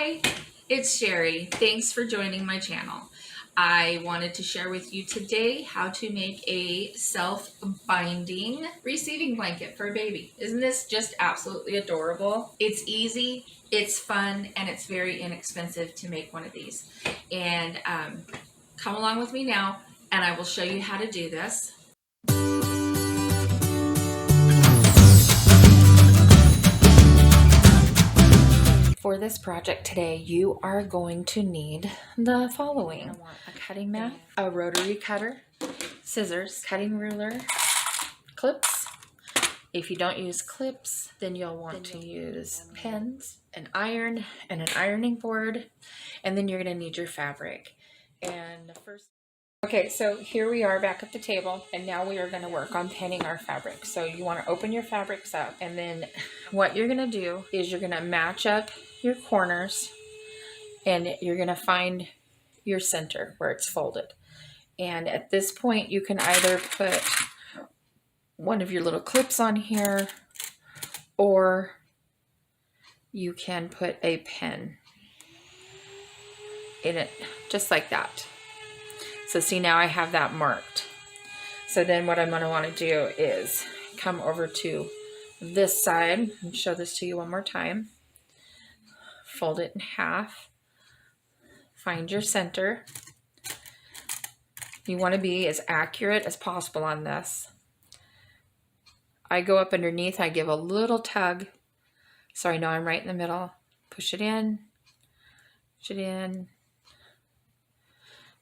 Hi, it's Sherry. Thanks for joining my channel. I wanted to share with you today how to make a self-binding receiving blanket for a baby. Isn't this just absolutely adorable? It's easy, it's fun, and it's very inexpensive to make one of these. And come along with me now, and I will show you how to do this. For this project today, you are going to need the following. I want a cutting mat, a rotary cutter, scissors, cutting ruler, clips. If you don't use clips, then you'll want to use pens, an iron, and an ironing board, and then you're going to need your fabric. And first, okay, so here we are back at the table, and now we are going to work on pinning our fabric. So you want to open your fabrics up, and then what you're going to do is you're going to match up your corners, and you're going to find your center where it's folded. And at this point, you can either put one of your little clips on here, or you can put a pen in it, just like that. So see, now I have that marked. So then what I'm going to want to do is come over to this side and show this to you one more time. Fold it in half. Find your center. You want to be as accurate as possible on this. I go up underneath, I give a little tug so I know I'm right in the middle. Push it in, push it in,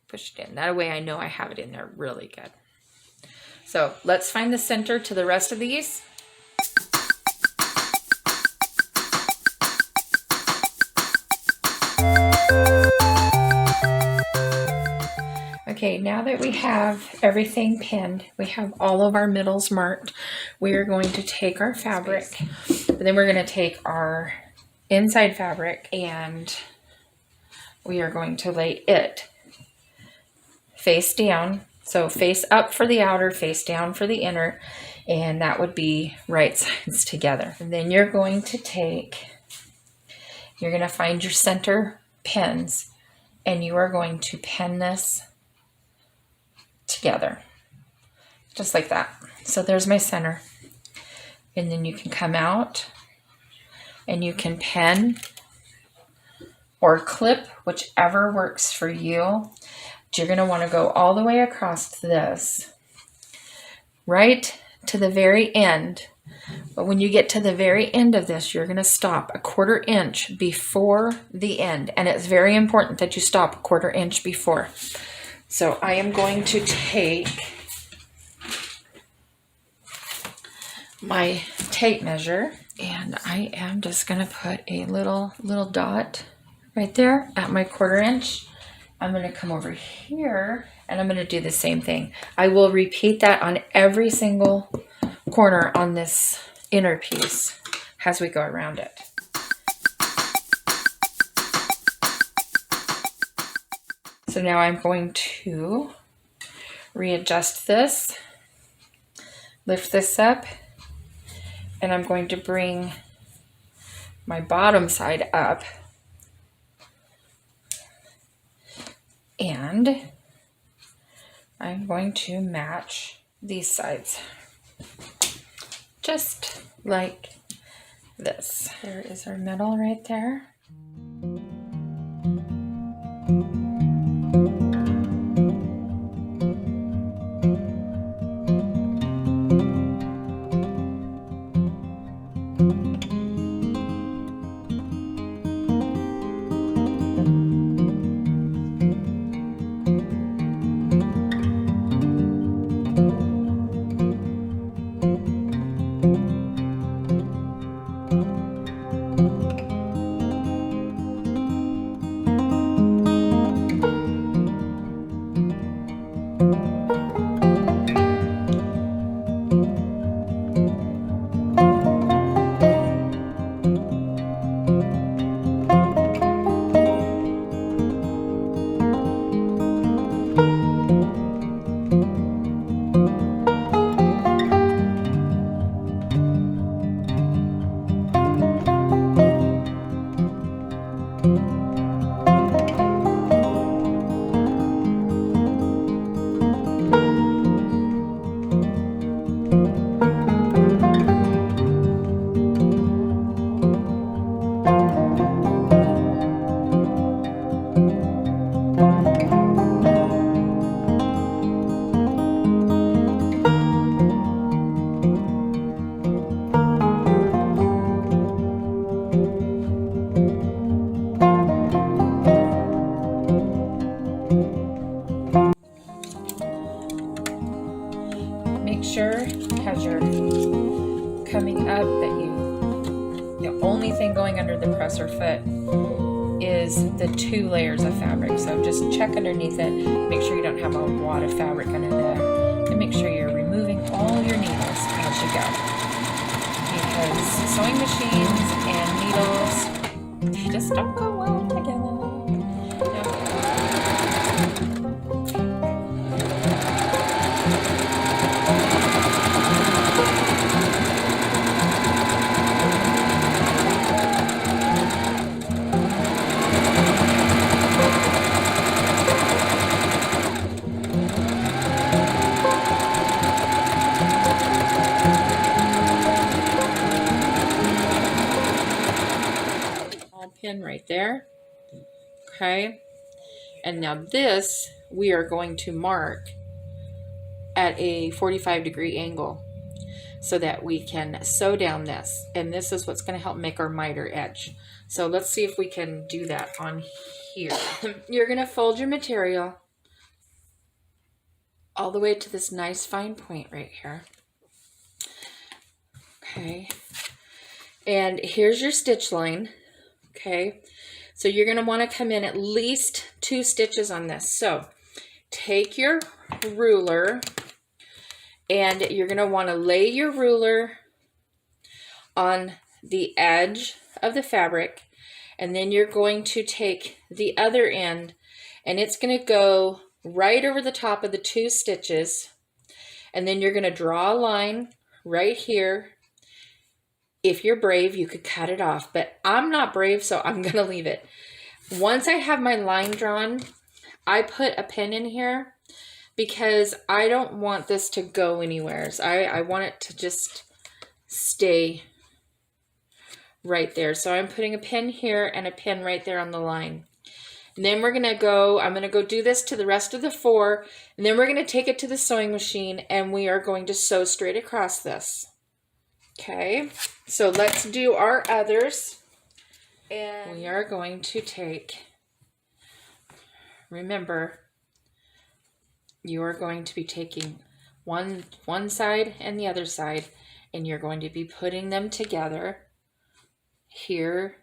push it in. That way I know I have it in there really good. So let's find the center to the rest of these. Okay, now that we have everything pinned, we have all of our middles marked, we are going to take our fabric, and then we're going to take our inside fabric, and we are going to lay it face down. So face up for the outer, face down for the inner, and that would be right sides together. And then you're going to find your center pins, and you are going to pin this together, just like that. So there's my center. And then you can come out and you can pin or clip, whichever works for you. But you're going to want to go all the way across this, right to the very end. But when you get to the very end of this, you're going to stop a 1/4 inch before the end. And it's very important that you stop a 1/4 inch before. So I am going to take my tape measure, and I am just going to put a little dot right there at my 1/4 inch. I'm going to come over here, and I'm going to do the same thing. I will repeat that on every single corner on this inner piece as we go around it. So now I'm going to readjust this, lift this up, and I'm going to bring my bottom side up, and I'm going to match these sides, just like this. There is our middle right there. Make sure as you're coming up that the only thing going under the presser foot is the 2 layers of fabric. So just check underneath it, make sure you don't have a wad of fabric under there, and make sure you're removing all your needles as you go. Because sewing machines and needles, they just don't go well together. Pin right there. Okay, and now this we are going to mark at a 45-degree angle so that we can sew down this, and this is what's going to help make our miter edge. So let's see if we can do that on here. You're going to fold your material all the way to this nice fine point right here. Okay, and here's your stitch line. Okay, so you're going to want to come in at least 2 stitches on this. So take your ruler and you're going to want to lay your ruler on the edge of the fabric, and then you're going to take the other end and it's going to go right over the top of the 2 stitches, and then you're going to draw a line right here. If you're brave, you could cut it off, but I'm not brave, so I'm going to leave it. Once I have my line drawn, I put a pin in here because I don't want this to go anywhere. So I want it to just stay right there. So I'm putting a pin here and a pin right there on the line. And then we're going to go, I'm going to go do this to the rest of the 4, and then we're going to take it to the sewing machine and we are going to sew straight across this. Okay, so let's do our others, and we are going to take, remember, you are going to be taking one side and the other side, and you're going to be putting them together. Here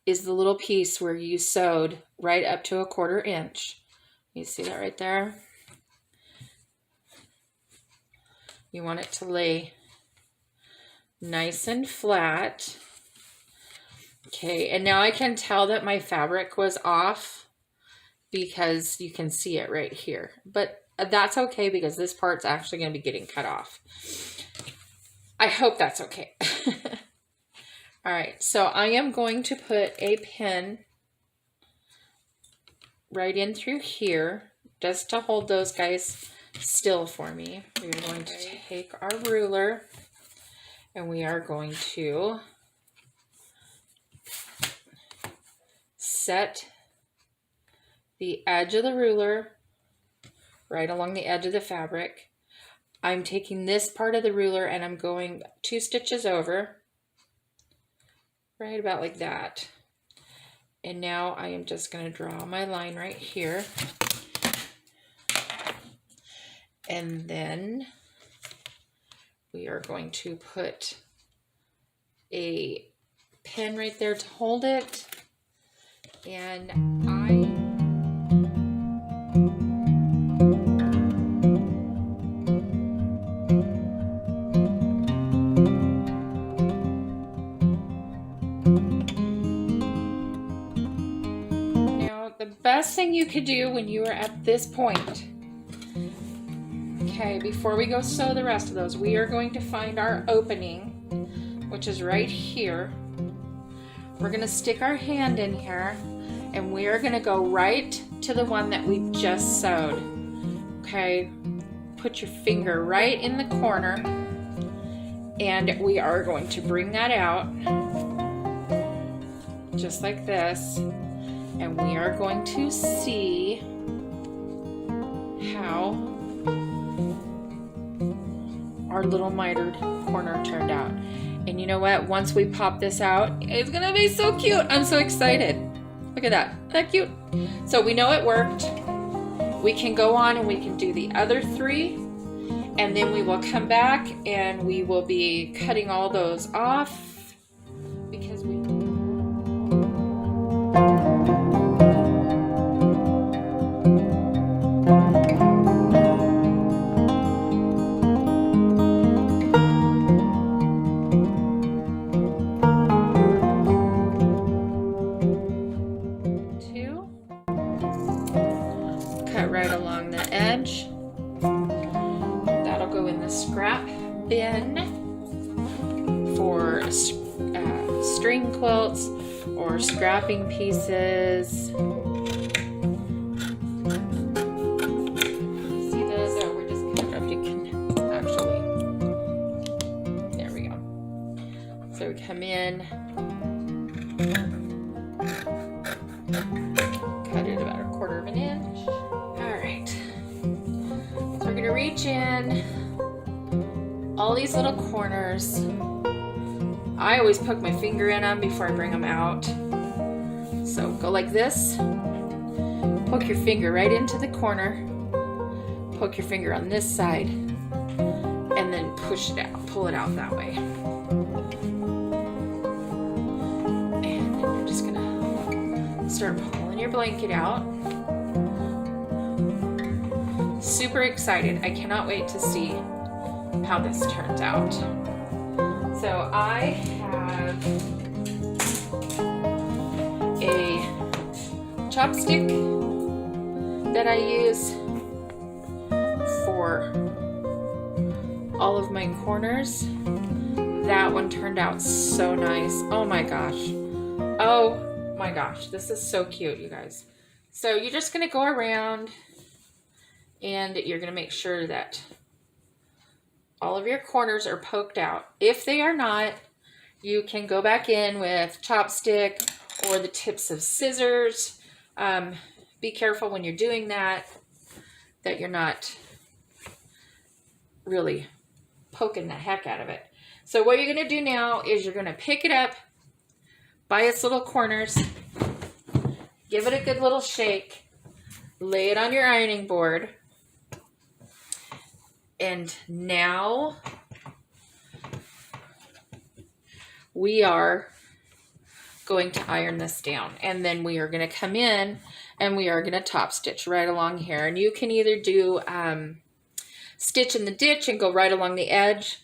is the little piece where you sewed right up to a 1/4 inch. You see that right there? You want it to lay nice and flat. Okay, and now I can tell that my fabric was off because you can see it right here, but that's okay because this part's actually going to be getting cut off. I hope that's okay. All right, so I am going to put a pin right in through here just to hold those guys still for me. We're going to take our ruler and we are going to set the edge of the ruler right along the edge of the fabric. I'm taking this part of the ruler and I'm going 2 stitches over, right about like that. And now I am just going to draw my line right here. And then we are going to put a pin right there to hold it. And now the best thing you could do when you are at this point, okay, before we go sew the rest of those, we are going to find our opening, which is right here. we're gonna stick our hand in here and we are gonna go right to the one that we just sewed. Okay, put your finger right in the corner and we are going to bring that out just like this, and we are going to see how our little mitered corner turned out. And you know what? Once we pop this out, it's gonna be so cute. I'm so excited. Look at that. Isn't that cute? So we know it worked. We can go on and we can do the other 3, and then we will come back and we will be cutting all those off because we... Cut right along the edge. That'll go in the scrap bin for string quilts or scrapping pieces. See those? Oh, we're just kind of, you can actually, there we go. So we come in, cut it about 1/4 of an inch. So we're gonna reach in all these little corners. I always poke my finger in them before I bring them out. So go like this, poke your finger right into the corner, poke your finger on this side, and then push it out, pull it out that way. And then you're just gonna start pulling your blanket out. Super excited. I cannot wait to see how this turns out. So I have a chopstick that I use for all of my corners. That one turned out so nice. Oh my gosh. Oh my gosh. This is so cute, you guys. So you're just going to go around and you're going to make sure that all of your corners are poked out. If they are not, you can go back in with chopstick or the tips of scissors. Be careful when you're doing that you're not really poking the heck out of it. So what you're going to do now is you're going to pick it up by its little corners, give it a good little shake, lay it on your ironing board. And now we are going to iron this down. And then we are going to come in and we are going to top stitch right along here. And you can either do stitch in the ditch and go right along the edge.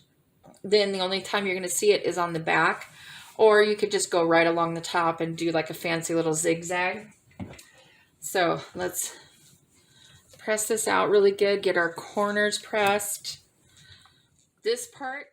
Then the only time you're going to see it is on the back. Or you could just go right along the top and do like a fancy little zigzag. So let's press this out really good, get our corners pressed. This part.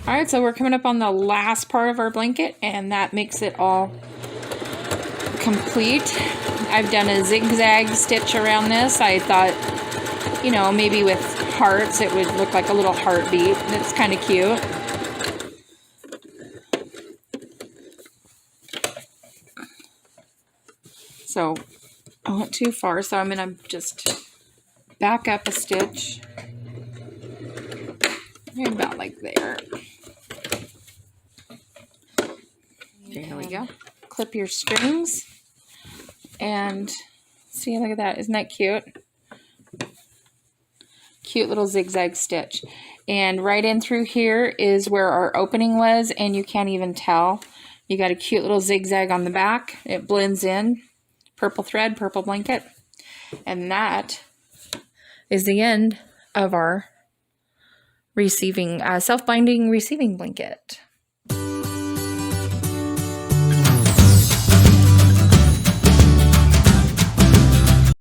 Alright, so we're coming up on the last part of our blanket, and that makes it all complete. I've done a zigzag stitch around this. I thought, you know, maybe with hearts it would look like a little heartbeat. It's kind of cute. So I went too far, so I'm going to just back up a stitch. Maybe about like there. There we go. Clip your strings. And see, look at that. Isn't that cute? Cute little zigzag stitch. And right in through here is where our opening was, and you can't even tell. You got a cute little zigzag on the back. It blends in. Purple thread, purple blanket. And that is the end of our receiving self-binding receiving blanket.